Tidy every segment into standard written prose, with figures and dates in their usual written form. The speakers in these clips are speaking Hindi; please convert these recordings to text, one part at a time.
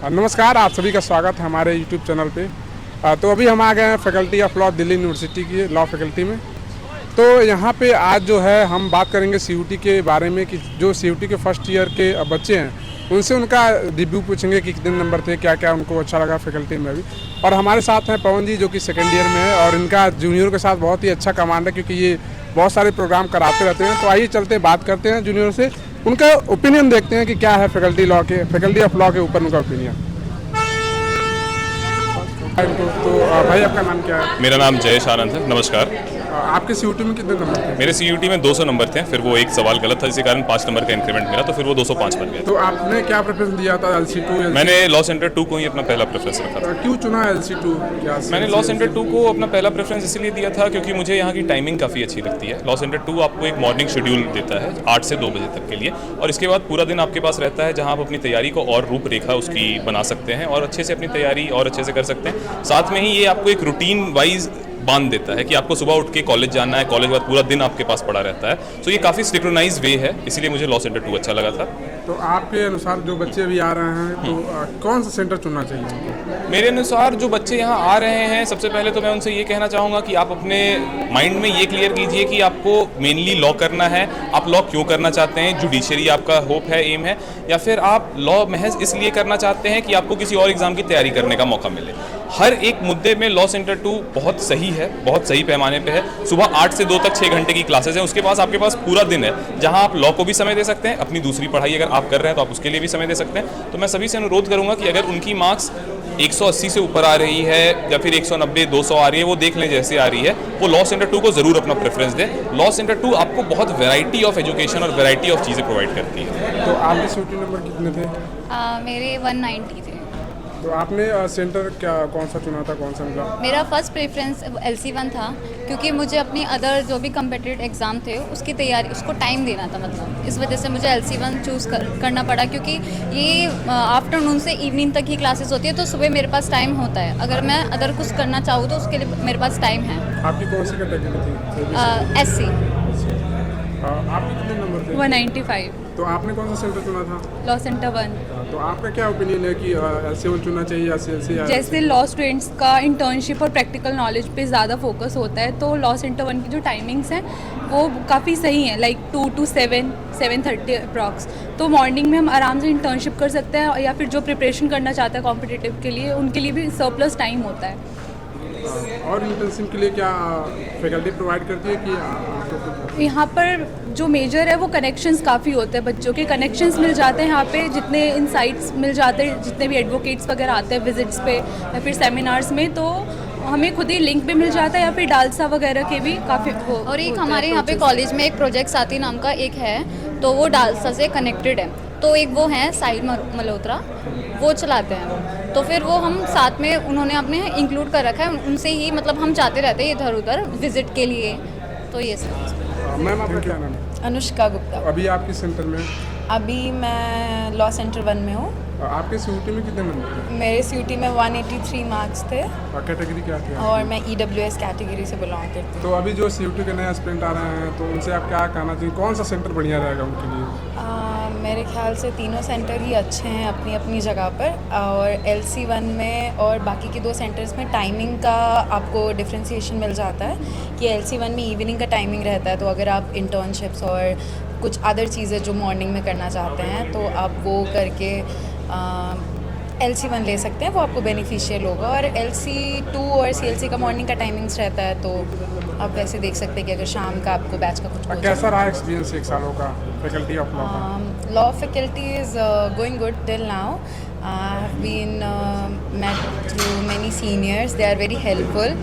नमस्कार, आप सभी का स्वागत है हमारे YouTube चैनल पे। तो अभी हम आ गए हैं faculty of law Delhi university की लॉ फैकल्टी में। तो यहाँ पे आज जो है हम बात करेंगे CUT के बारे में कि जो CUT के फर्स्ट ईयर के बच्चे हैं उनसे उनका रिव्यू पूछेंगे कि कितने नंबर थे, क्या क्या उनको अच्छा लगा फैकल्टी में अभी। और हमारे साथ हैं पवन जी जो कि सेकेंड ईयर में है और इनका जूनियर के साथ बहुत ही अच्छा कमांड है क्योंकि ये बहुत सारे प्रोग्राम कराते रहते हैं। तो आइए चलते बात करते हैं जूनियर से, उनका ओपिनियन देखते हैं कि क्या है फैकल्टी ऑफ लॉ के ऊपर उनका ओपिनियन। तो भाई आपका नाम क्या है? मेरा नाम जयेश आनंद है। नमस्कार। आपके CUT में कितने नंबर थे? मेरे CUT में 200 नंबर थे, फिर वो एक सवाल गलत था जिसके कारण 5 नंबर का इंक्रीमेंट मिला, तो फिर वो 205 बन गया। तो आपने क्या प्रेफरेंस दिया था, LC2 या मैंने लॉ सेंटर 2 को ही अपना पहला प्रेफरेंस रखा था। क्यों चुना LC2? मैंने लॉ सेंटर 2 को अपना पहला प्रेफरेंस इसलिए दिया था क्योंकि मुझे यहाँ की टाइमिंग काफ़ी अच्छी लगती है। लॉ सेंटर 2 आपको एक मॉर्निंग शेड्यूल देता है 8 से 2 बजे तक के लिए, और इसके बाद पूरा दिन आपके पास रहता है जहाँ आप अपनी तैयारी को और रूपरेखा उसकी बना सकते हैं और अच्छे से अपनी तैयारी और अच्छे से कर सकते हैं। साथ में ही ये आपको एक रूटीन वाइज बांध देता है कि आपको सुबह उठ के कॉलेज जाना है, कॉलेज के बाद पूरा दिन आपके पास पड़ा रहता है। तो ये काफ़ी सिंक्रोनाइज वे है, इसीलिए मुझे लॉ सेंटर 2 अच्छा लगा था। तो आपके अनुसार जो बच्चे अभी आ रहे हैं तो कौन सा सेंटर चुनना चाहिए उनको? मेरे अनुसार जो बच्चे यहाँ आ रहे हैं, सबसे पहले तो मैं उनसे ये कहना चाहूँगा कि आप अपने माइंड में ये क्लियर कीजिए कि आपको मेनली लॉ करना है। आप लॉ क्यों करना चाहते हैं? जुडिशरी आपका होप है, एम है, या फिर आप लॉ महज इसलिए करना चाहते हैं कि आपको किसी और एग्ज़ाम की तैयारी करने का मौका मिले। हर एक मुद्दे में लॉ सेंटर 2 बहुत सही है, बहुत सही पैमाने पे है। सुबह 8 से 2 तक 6 घंटे की क्लासेस हैं, उसके पास आपके पास पूरा दिन है जहां आप लॉ को भी समय दे सकते हैं, अपनी दूसरी पढ़ाई अगर आप कर रहे हैं तो आप उसके लिए भी समय दे सकते हैं। तो मैं सभी से अनुरोध करूंगा कि अगर उनकी मार्क्स 180 से ऊपर आ रही है या फिर 190, 200 आ रही है, वो देख लें जैसे आ रही है, वो लॉ सेंटर 2 को ज़रूर अपना प्रेफरेंस दें। लॉ सेंटर 2 आपको बहुत वैरायटी ऑफ एजुकेशन और वैरायटी ऑफ चीज़ें प्रोवाइड करती है। तो आपके CUT नंबर कितने थे? मेरे 190 थे। तो आपने सेंटर क्या कौन सा चुना था, कौन सा मिला? मेरा फर्स्ट प्रेफरेंस LC1 था क्योंकि मुझे अपनी अदर जो भी कम्पिटिटिव एग्ज़ाम थे उसकी तैयारी, उसको टाइम देना था। मतलब इस वजह से मुझे LC1 चूज़ करना पड़ा क्योंकि ये आफ्टरनून से इवनिंग तक ही क्लासेस होती है, तो सुबह मेरे पास टाइम होता है। अगर मैं अदर कुछ करना चाहूँ तो उसके लिए मेरे पास टाइम है। आपकी कौन सी कैटेगरी थी? SC। आपके कितने नंबर थे? 195। तो आपने कौन सा सेंटर चुना था? Law centre 1। तो आपका क्या ओपिनियन है कि LC1 चुनना चाहिए या CLC? जैसे लॉ स्टूडेंट्स का इंटर्नशिप और प्रैक्टिकल नॉलेज पे ज़्यादा फोकस होता है, तो लॉ सेंटर 1 की जो टाइमिंग्स हैं वो काफ़ी सही हैं, लाइक 2 to 7, 7:30 अप्रॉक्स। तो मॉर्निंग में हम आराम से इंटर्नशिप कर सकते हैं, या फिर जो प्रिपरेशन करना चाहता है कॉम्पिटिटिव के लिए उनके लिए भी सरप्लस टाइम होता है। और इंटर्नशिप के लिए क्या फैकल्टी प्रोवाइड करती है कि यहाँ पर जो मेजर है वो कनेक्शंस काफ़ी होते हैं, बच्चों के कनेक्शंस मिल जाते हैं यहाँ पे, जितने इनसाइट्स मिल जाते हैं, जितने भी एडवोकेट्स वगैरह आते हैं विजिट्स पे या फिर सेमिनार्स में, तो हमें खुद ही लिंक भी मिल जाता है, या फिर डालसा वगैरह के भी काफ़ी और एक हमारे यहाँ पे कॉलेज में एक प्रोजेक्ट साथी नाम का एक है, तो वो डालसा से कनेक्टेड है। तो एक वो हैं साहिल मल्होत्रा, वो चलाते हैं, तो फिर वो हम साथ में उन्होंने अपने इंक्लूड कर रखा है। उनसे ही मतलब हम जाते रहते हैं इधर उधर विजिट के लिए। तो ये सब। मैम आपका क्या नाम है? अनुष्का गुप्ता। अभी आप किस सेंटर में? अभी मैं लॉ सेंटर 1 में हूँ। आपके CUT में कितने नंबर थे? मेरे CUT में 183 मार्क्स थे कैटेगरी क्या थी? और मैं EWS कैटेगरी से बिलोंग करती हूँ। तो अभी जो CUT के नए एस्पिरेंट आ रहे हैं तो उनसे आप क्या कहना चाहिए, कौन सा सेंटर बढ़िया रहेगा उनके लिए? मेरे ख्याल से तीनों सेंटर ही अच्छे हैं अपनी अपनी जगह पर, और LC1 में और बाकी के 2 सेंटर्स में टाइमिंग का आपको डिफ्रेंशिएशन मिल जाता है कि LC1 में इवनिंग का टाइमिंग रहता है, तो अगर आप इंटर्नशिप्स और कुछ अदर चीज़ें जो मॉर्निंग में करना चाहते हैं तो आप वो करके LC1 ले सकते हैं, वो आपको बेनिफिशियल होगा। और LC2 और CLC का मॉर्निंग का टाइमिंग्स रहता है, तो आप वैसे देख सकते हैं कि अगर शाम का आपको बैच का कुछ कैसा रहा एक्सपीरियंस 1 सालों का faculty of law? Law faculty is going good till now. I have been met through many seniors, they are very helpful,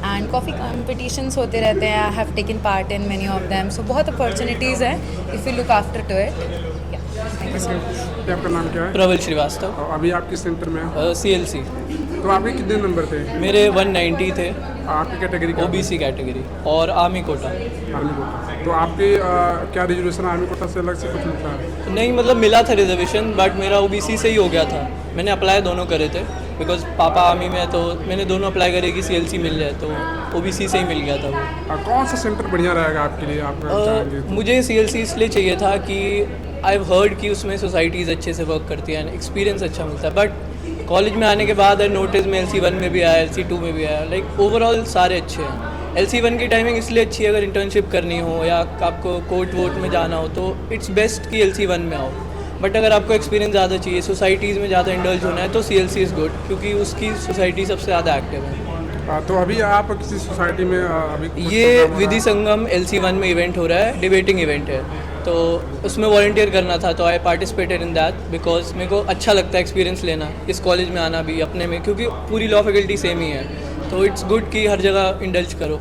and काफ़ी कॉम्पिटिशन्स होते रहते हैं। I have taken part in many of them, so बहुत अपॉर्चुनिटीज़ हैं if you look after to it. आपका नाम क्या है? प्रबल श्रीवास्तव। और अभी आप किस सेंटर में हैं? CLC। तो आपके कितने नंबर थे? मेरे 190 थे। आपकी कैटेगरी क्या? OBC कैटेगरी और आर्मी कोटा। आर्मी कोटा। तो आपके क्या रिजर्वेशन आर्मी कोटा से अलग से कुछ मिलता है? नहीं, मतलब मिला था रिजर्वेशन, बट मेरा OBC से ही हो गया था। मैंने अप्लाई दोनों करे थे बिकॉज पापा आर्मी में है, तो मैंने दोनों अप्लाई करे कि CLC मिल जाए, तो OBC से ही मिल गया था वो। कौन सा सेंटर बढ़िया रहेगा आपके लिए? आप मुझे CLC इसलिए चाहिए था कि आई हैव हर्ड कि उसमें सोसाइटीज़ अच्छे से वर्क करती हैं, एक्सपीरियंस अच्छा मिलता है, बट कॉलेज में आने के बाद नोटिस में LC1 में भी आया, LC2 में भी आया, लाइक ओवरऑल सारे अच्छे हैं। LC1 की टाइमिंग इसलिए अच्छी है, अगर इंटर्नशिप करनी हो या आपको कोर्ट वोट में जाना हो तो इट्स बेस्ट कि LC1 में आओ। बट अगर आपको एक्सपीरियंस ज़्यादा चाहिए, सोसाइटीज़ में ज़्यादा इंडल्ज होना है तो CLC इज़ गुड, क्योंकि उसकी सोसाइटी सबसे ज़्यादा एक्टिव है। तो अभी आप किसी सोसाइटी में अभी कुछ ये program हो रहा विधि संगम LC1 में इवेंट हो रहा है, डिबेटिंग इवेंट है, तो उसमें वॉलंटियर करना था, तो I participated in that because मेरे को अच्छा लगता है एक्सपीरियंस लेना, इस कॉलेज में आना भी अपने में, क्योंकि पूरी लॉ फैकल्टी सेम ही है, तो इट्स गुड कि हर जगह इंडल्ज करो।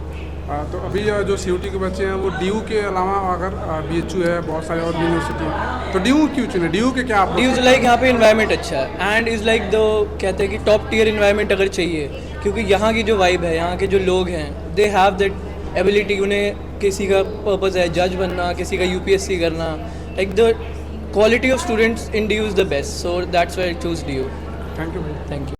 तो अभी जो CUT के बच्चे हैं वो DU के अलावा अगर BHU है, बहुत सारे और भी यूनिवर्सिटी हैं, तो DU क्यों चुने? DU के क्या आप? डी इज़ लाइक यहाँ पे इन्वायरमेंट अच्छा है एंड इज़ लाइक द कहते हैं कि टॉप टियर इन्वायरमेंट अगर चाहिए, क्योंकि यहाँ की जो वाइब है, यहाँ के जो लोग हैं, दे हैव दैट एबिलिटी। उन्हें किसी का पर्पज़ है जज बनना, किसी का UPSC करना, like the quality of students in DU is the best, so that's why I choose DU। Thank you. Thank you.